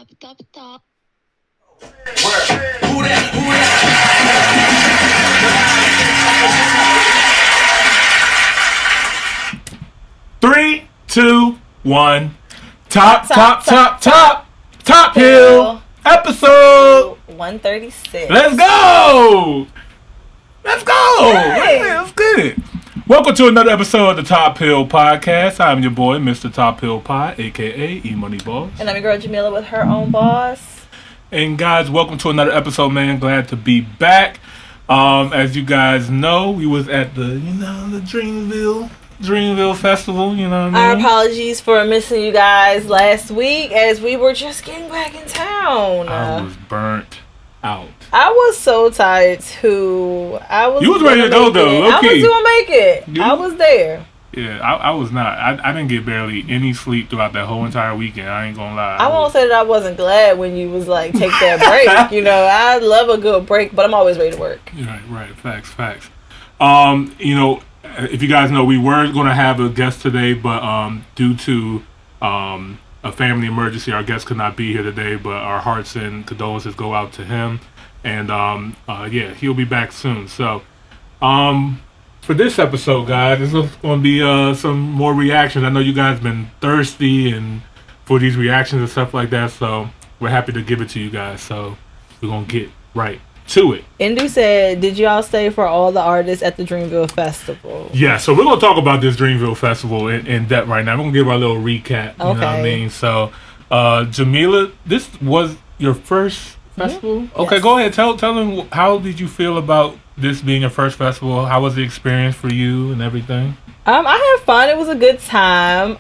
Top. Who that? 3, 2, 1. Top Hill episode 136. Let's go. Hey. Let's get it. Welcome to another episode of the Top Hill Podcast. I'm your boy, Mr. Top Hill Pie, aka E Money Boss. And I'm your girl Jamila with her own boss. And guys, welcome to another episode, man. Glad to be back. As you guys know, we was at the Dreamville Festival, you know what I Our mean? apologies for missing you guys last week as we were just getting back in town. I was burnt out. I was so tired too. You was ready to go though, low I was key. doing make it. I was there. Yeah, I was not. I didn't get barely any sleep throughout that whole entire weekend. I ain't gonna lie. I won't say that I wasn't glad when you was like, take that break. You know, I love a good break, but I'm always ready to work. Right. Facts. If you guys know, we were gonna have a guest today, but due to a family emergency, our guest could not be here today. But our hearts and condolences go out to him, and he'll be back soon. So, for this episode, guys, there's going to be some more reactions. I know you guys been thirsty and for these reactions and stuff like that, so we're happy to give it to you guys. So we're going to get right to it. Indu said, did y'all stay for all the artists at the Dreamville Festival? Yeah, so we're going to talk about this Dreamville Festival in depth right now. We're going to give our little recap, you know what I mean? So, Jamila, this was your first festival? Mm-hmm. Okay, yes. Go ahead. Tell them, how did you feel about this being your first festival? How was the experience for you and everything? I had fun. It was a good time.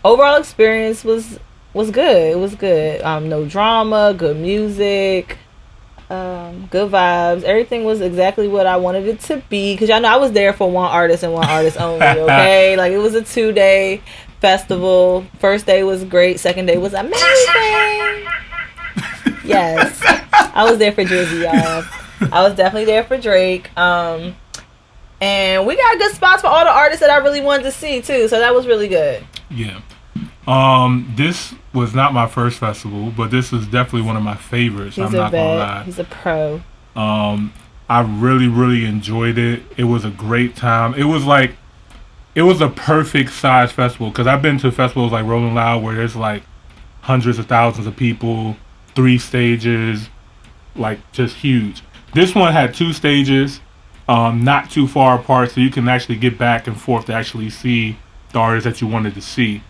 Overall experience was good. It was good. No drama, good music, good vibes. Everything was exactly what I wanted it to be. Because y'all know I was there for one artist and one artist only, okay? Like, it was a 2-day festival. First day was great. Second day was amazing. Yes. I was there for Drizzy, y'all. I was definitely there for Drake. And we got good spots for all the artists that I really wanted to see too. So that was really good. Yeah. This was not my first festival, but this is definitely one of my favorites. I'm not gonna lie. He's a pro. I really, really enjoyed it. It was a great time. It was a perfect size festival, because I've been to festivals like Rolling Loud where there's like hundreds of thousands of people, 3 stages, like just huge. This one had 2 stages, not too far apart, so you can actually get back and forth to actually see the artists that you wanted to see.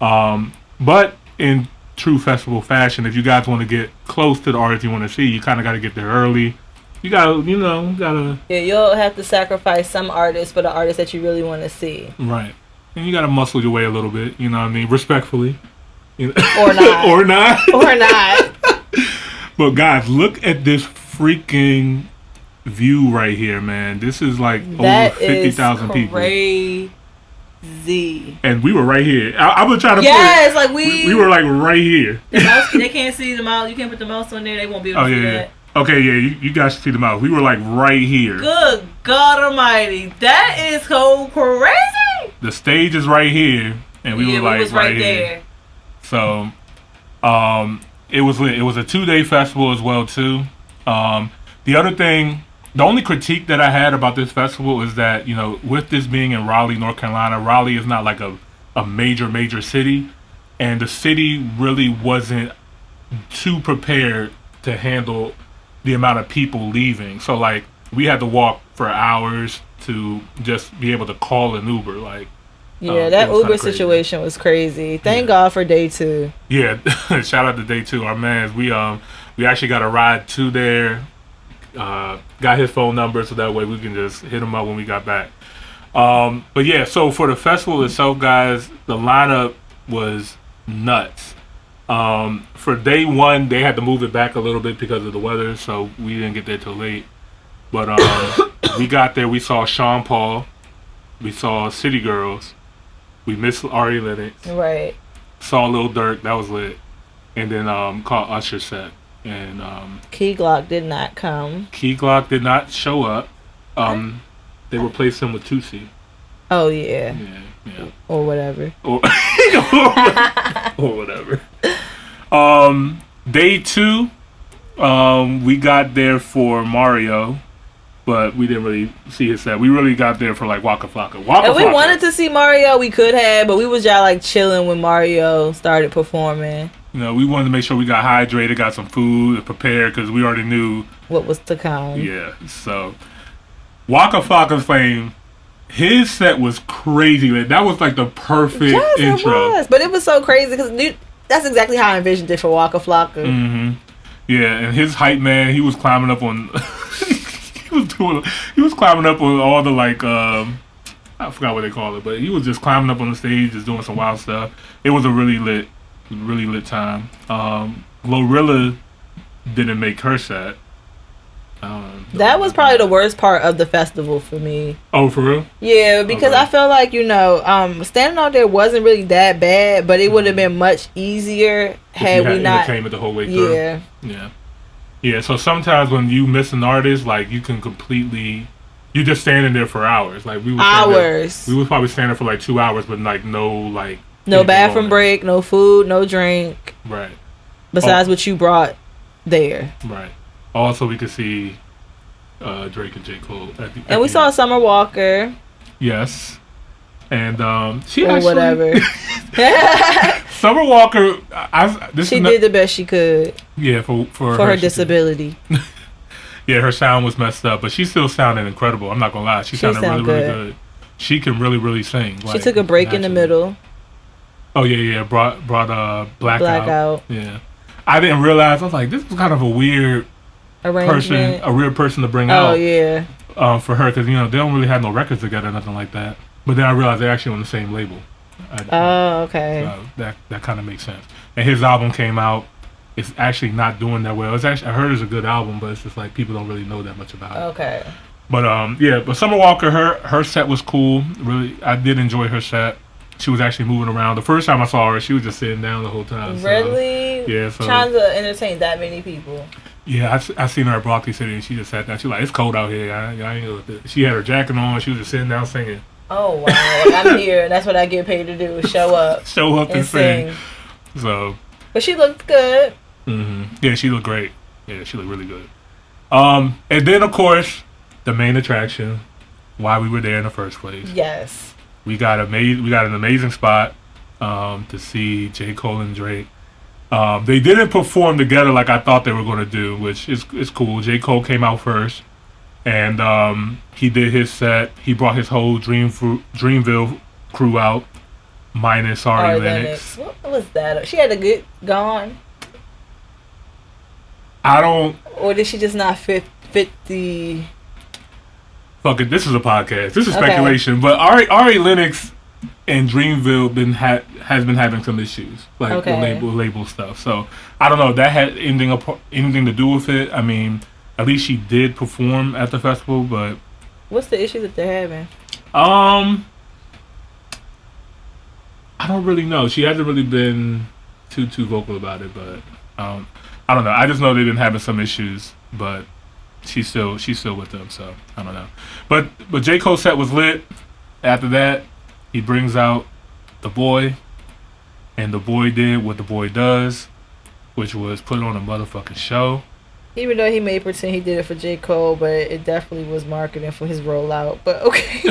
But in true festival fashion, if you guys want to get close to the artists you want to see, you kind of got to get there early. You gotta. Yeah, you'll have to sacrifice some artists for the artists that you really want to see. Right, and you gotta muscle your way a little bit. You know what I mean, respectfully. Or not. Or not. Or not. But guys, look at this freaking view right here, man. This is like that over 50,000 people. Crazy. And we were right here. I was trying to put like we were like right here. The mouse, they can't see the mouse. You can't put the mouse on there. They won't be able to see that. Okay, yeah, you guys should see the mouse. We were like right here. Good God Almighty. That is so crazy. The stage is right here, and we were like right here. There. So, it was lit. It was a 2-day festival as well too. The other thing, the only critique that I had about this festival is that, you know, with this being in Raleigh, North Carolina, Raleigh is not like a major city, and the city really wasn't too prepared to handle the amount of people leaving. So like, we had to walk for hours to just be able to call an Uber. Like, yeah, that Uber situation was crazy. Thank God for day 2. Yeah, shout out to day 2. Our mans, we actually got a ride to there. Got his phone number so that way we can just hit him up when we got back. But yeah, so for the festival itself, guys, the lineup was nuts. For day 1, they had to move it back a little bit because of the weather, so we didn't get there till late. But we got there, we saw Sean Paul, we saw City Girls, we missed Ari Lennox, right? Saw Lil Durk, that was lit, and then caught Usher set. And Key Glock did not come. Key Glock did not show up. They replaced him with Tusi. Oh yeah. Yeah. Or whatever. Or whatever. Day 2, we got there for Mario, but we didn't really see his set. We really got there for like Waka Flocka. If we wanted to see Mario, we could have, but we was just like chilling when Mario started performing. You know, we wanted to make sure we got hydrated, got some food prepared, because we already knew what was to come. Yeah, so Waka Flocka's Flame, his set was crazy. That was like the perfect intro. It was. But it was so crazy because that's exactly how I envisioned it for Waka Flocka. Mm-hmm. Yeah, and his hype man, he was climbing up on. he was climbing up on all the like. I forgot what they call it, but he was just climbing up on the stage, just doing some wild stuff. It was a really lit time. Glorilla didn't make her set. That was probably the worst part of the festival for me. Oh, for real? Yeah, because I felt like, standing out there wasn't really that bad, but it would have been much easier had we not entertainment the whole way through. Yeah. So sometimes when you miss an artist, like you can completely, you're just standing there for hours. Like we was probably standing there for like 2 hours, but like no bathroom break, no food, no drink. Right. Besides what you brought there. Right. Also, we could see Drake and J. Cole and we saw Summer Walker. Yes. And she or actually... whatever. Summer Walker... she did the best she could. Yeah, for her disability. Yeah, her sound was messed up, but she still sounded incredible. I'm not going to lie. She sounded really good. She can really, really sing. She took a break in the middle. Oh, yeah. Brought Blackout. Yeah. I didn't realize. I was like, this is kind of a weird... a weird person to bring out. Oh yeah. For her, because they don't really have no records together, nothing like that. But then I realized they're actually on the same label. Okay. So that kind of makes sense. And his album came out. It's actually not doing that well. It's actually, I heard it's a good album, but it's just like people don't really know that much about it. Okay. But but Summer Walker, her set was cool. Really, I did enjoy her set. She was actually moving around. The first time I saw her, she was just sitting down the whole time. Really? So, yeah. So, trying to entertain that many people. Yeah, I seen her at Broccoli City, and she just sat down. She was like, it's cold out here. I ain't know what she had her jacket on. She was just sitting down singing. Oh, wow. I'm here. That's what I get paid to do, show up. Show up and sing. So. But she looked good. Mm-hmm. Yeah, she looked great. Yeah, she looked really good. And then, of course, the main attraction, why we were there in the first place. Yes. We got an amazing spot to see J. Cole and Drake. They didn't perform together like I thought they were going to do, which is cool. J. Cole came out first, and he did his set. He brought his whole Dreamville crew out, minus Ari Lennox. What was that? She had a good gone? I don't... Or did she just not fit the... Fuck it, this is a podcast. This is speculation. But Ari Lennox and Dreamville has been having some issues, like label stuff. So I don't know if that had anything to do with it. I mean, at least she did perform at the festival, but what's the issue that they're having? I don't really know. She hasn't really been too vocal about it, but I don't know. I just know they've been having some issues, but she's still with them, so I don't know. But J. Cole's set was lit. After that, he brings out The Boy, and The Boy did what The Boy does, which was put on a motherfucking show. Even though he may pretend he did it for J. Cole, but it definitely was marketing for his rollout. But okay.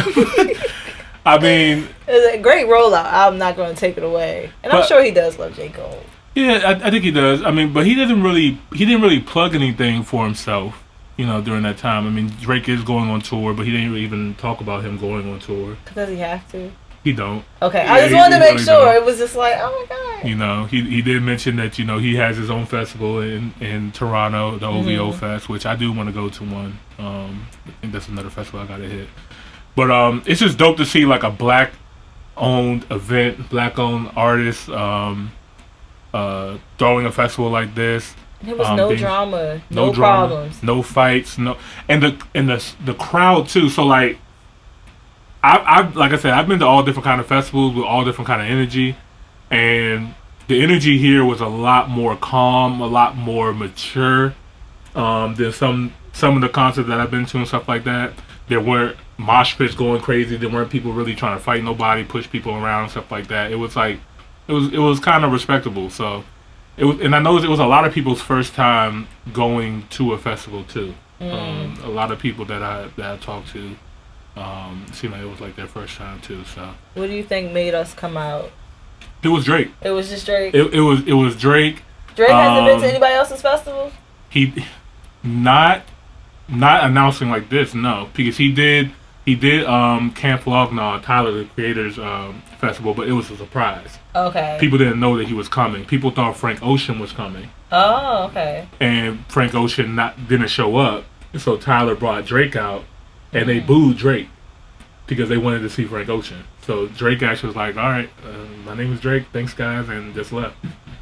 I mean, it's a great rollout. I'm not going to take it away, and I'm sure he does love J. Cole. Yeah, I think he does. I mean, but he didn't really plug anything for himself, during that time. I mean, Drake is going on tour, but he didn't even talk about him going on tour. Does he have to? He don't. Okay, I just wanted to make sure. Don't. It was just like, oh my god. He did mention that he has his own festival in Toronto, the OVO Fest, which I do want to go to one. I think that's another festival I gotta hit. But it's just dope to see like a black-owned event, black-owned artist throwing a festival like this. There was no drama, no problems, no fights, and the crowd too. So like. Like I said, I've been to all different kind of festivals with all different kind of energy, and the energy here was a lot more calm, a lot more mature than some of the concerts that I've been to and stuff like that. There weren't mosh pits going crazy. There weren't people really trying to fight nobody, push people around and stuff like that. It was like it was kind of respectable. So it was, and I know it was a lot of people's first time going to a festival too. A lot of people that I talked to seemed like it was like their first time too. So, what do you think made us come out? It was Drake. It was just Drake. It was Drake. Drake hasn't been to anybody else's festival. He not announcing like this, no, because he did Camp Flognaw, Tyler the Creator's festival, but it was a surprise. Okay. People didn't know that he was coming. People thought Frank Ocean was coming. Oh, okay. And Frank Ocean didn't show up, so Tyler brought Drake out, and they booed Drake because they wanted to see Frank Ocean. So Drake actually was like, "All right, my name is Drake. Thanks, guys," and just left.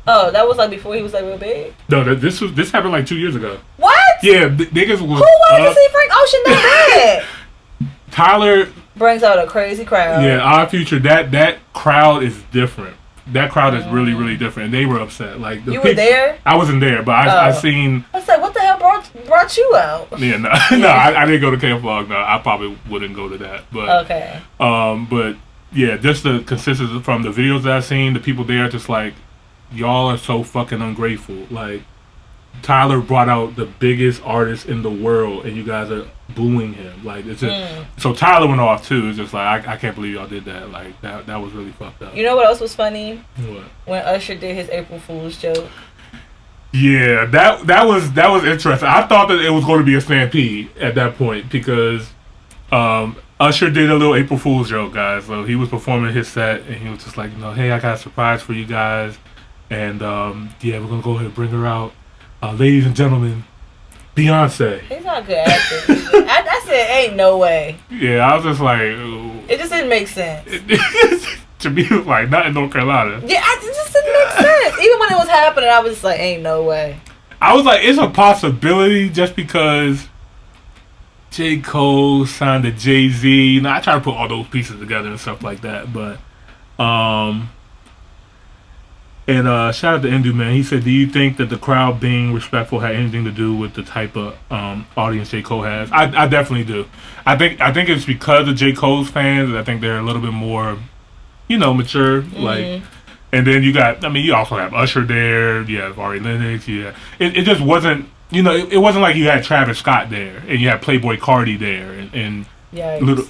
Oh, that was like before he was like real big? No, this happened like 2 years ago. What? Yeah, niggas was. Who wanted to see Frank Ocean that bad? Tyler brings out a crazy crowd. Yeah, Our Future. That crowd is different. That crowd is really, really different. And they were upset. Like you were there? I wasn't there, but I seen. I said, what the hell brought you out? Yeah, no, I didn't go to Camp Vlog. No, I probably wouldn't go to that. But okay. But yeah, just the consistency from the videos that I've seen, the people there, just like, y'all are so fucking ungrateful. Like, Tyler brought out the biggest artist in the world, and you guys are booing him. Like, it's just so Tyler went off too. It's just like I can't believe y'all did that. Like that was really fucked up. You know what else was funny? What? When Usher did his April Fool's joke. Yeah, that was interesting. I thought that it was going to be a stampede at that point because Usher did a little April Fool's joke, guys. So he was performing his set, and he was just like, hey, I got a surprise for you guys, and yeah, we're gonna go ahead and bring her out. Ladies and gentlemen, Beyonce. He's not good at this. I said, ain't no way. Yeah, I was just like... Ooh. It just didn't make sense. To me, it was like, not in North Carolina. Yeah, it just didn't make sense. Even when it was happening, I was just like, ain't no way. I was like, it's a possibility just because J. Cole signed to Jay-Z. You know, I try to put all those pieces together and stuff like that, but... And shout out to Indu, man. He said, do you think that the crowd being respectful had anything to do with the type of audience J. Cole has? I definitely do. I think it's because of J. Cole's fans. I think they're a little bit more, mature. Like, and then you also have Usher there. You have Ari Lennox. Yeah, it just wasn't. It wasn't like you had Travis Scott there and you had Playboy Cardi there and little.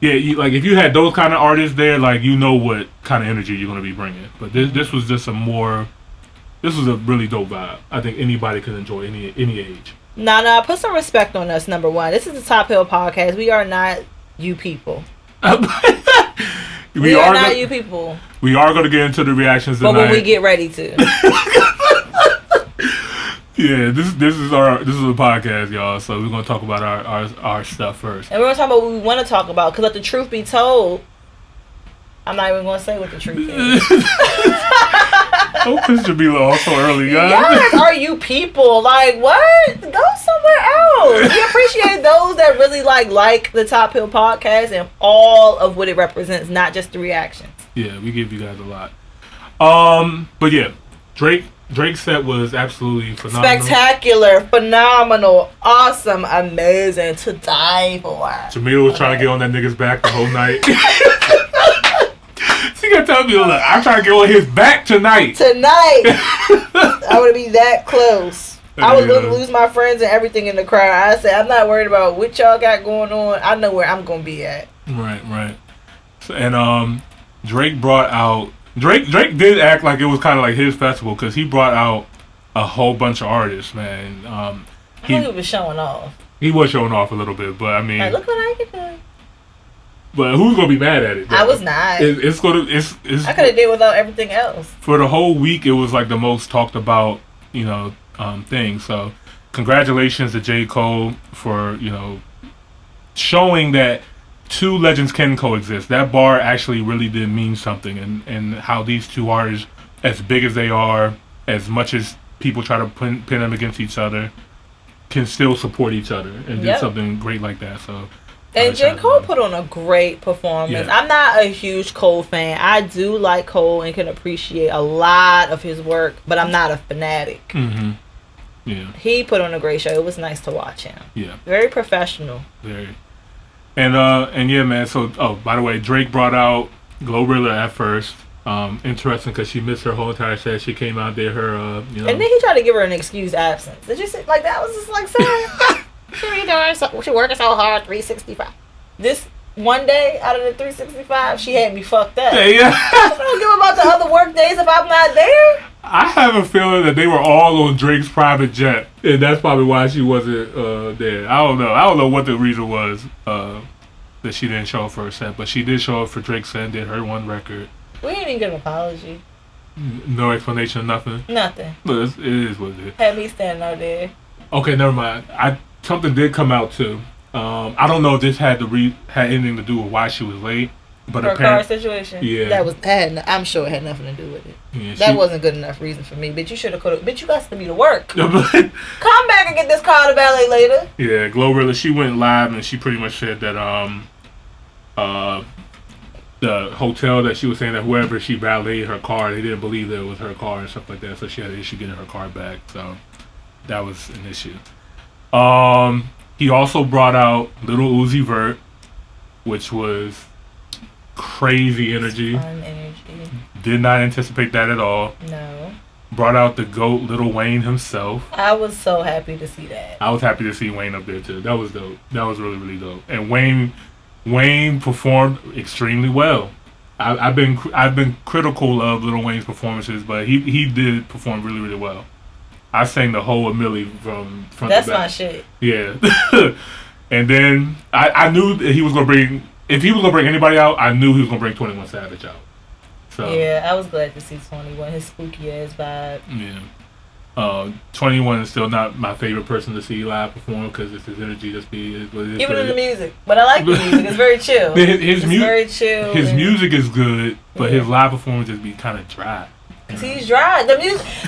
Yeah, if you had those kind of artists there, like, what kind of energy you're going to be bringing. But this was just this was a really dope vibe. I think anybody can enjoy any age. Nah, put some respect on us, number one. This is the Top Hill Podcast. We are not you people. we are not you people. We are going to get into the reactions tonight. But when we get ready to. Yeah, this is a podcast, y'all. So we're gonna talk about our stuff first, and we're gonna talk about what we want to talk about. Because let the truth be told, I'm not even gonna say what the truth is. Don't piss Jamila off so early, guys. Yes, are you people like what? Go somewhere else. We appreciate those that really like the Top Hill Podcast and all of what it represents, not just the reactions. Yeah, we give you guys a lot. But yeah, Drake's set was absolutely phenomenal. Spectacular, phenomenal, awesome, amazing, to die for. Jamila was trying to get on that nigga's back the whole night. She got to tell me, look, I'm trying to get on his back tonight. I would be that close. I was going to lose my friends and everything in the crowd. I said, I'm not worried about what y'all got going on. I know where I'm going to be at. Right. So, and Drake brought out... Drake did act like it was kind of like his festival because he brought out a whole bunch of artists, man. I think he was showing off. He was showing off a little bit, but I mean, look what I can do. But who's gonna be mad at it? Though? I was not. It's I could have did without everything else. For the whole week, it was like the most talked about, thing. So, congratulations to J. Cole for showing that two legends can coexist. That bar actually really did mean something, and how these two artists, as big as they are, as much as people try to pin them against each other, can still support each other and do something great like that. So, and J. Cole put on a great performance. Yeah. I'm not a huge Cole fan. I do like Cole and can appreciate a lot of his work, but I'm not a fanatic. Mm-hmm. Yeah. He put on a great show. It was nice to watch him. Yeah. Very professional. Very. And yeah, man. So, by the way, Drake brought out Glorilla at first. interesting because she missed her whole entire set. She came out there, and then he tried to give her an excused absence. Did you see? Like that was just like, sir, she working so hard, 365. This one day out of the 365, she had me fucked up. Yeah. I don't give about the other work days if I'm not there. I have a feeling that they were all on Drake's private jet, and that's probably why she wasn't there. I don't know what the reason was that she didn't show up for her set, but she did show up for Drake's set and did her one record. We didn't even get an apology. No explanation, nothing. Nothing. But it is what it is. Had me standing out there. Okay, never mind. Something did come out too. I don't know if this had anything to do with why she was late, but her car situation. Yeah, I'm sure it had nothing to do with it. Yeah, that wasn't good enough reason for me. Bitch, you should have Bitch, you got to be to work. Come back and get this car to valet later. Yeah, Glorilla. She went live and she pretty much said that the hotel that she was saying that whoever she valeted her car, they didn't believe that it was her car and stuff like that, so she had an issue getting her car back. So that was an issue. He also brought out Little Uzi Vert, which was crazy energy. Fun energy. Did not anticipate that at all. No. Brought out the GOAT, Lil Wayne himself. I was so happy to see that. I was happy to see Wayne up there too. That was dope. That was really, really dope. And Wayne performed extremely well. I've been critical of Lil Wayne's performances, but he did perform really, really well. I sang the whole of Millie from front That's to back. my shit. Yeah. And then I knew that he was gonna bring. If he was gonna bring anybody out, I knew he was gonna bring 21 Savage out. So yeah, I was glad to see 21. His spooky ass vibe. Yeah. 21 is still not my favorite person to see live perform because his energy just be. Even in the music, but I like the music. It's very chill. It's very chill. His music is good, but his live performance just be kind of dry. He's dry.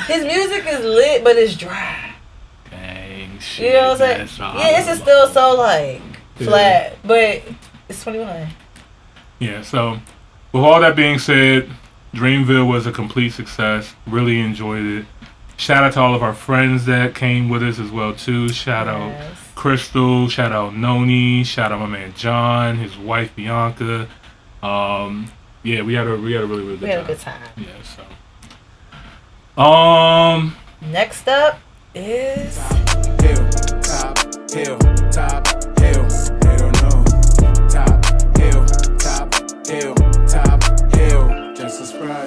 His music is lit, but it's dry. Dang shit. You know what I'm saying? Yeah, it's just still so like flat, but it's 21. Yeah. So, with all that being said, Dreamville was a complete success. Really enjoyed it. Shout out to all of our friends that came with us as well too. Shout out Crystal. Shout out Noni. Shout out my man John, his wife Bianca. Yeah, we had a really, really good time. Yeah. So. Next up is top hill, hell no, top hill, just a surprise.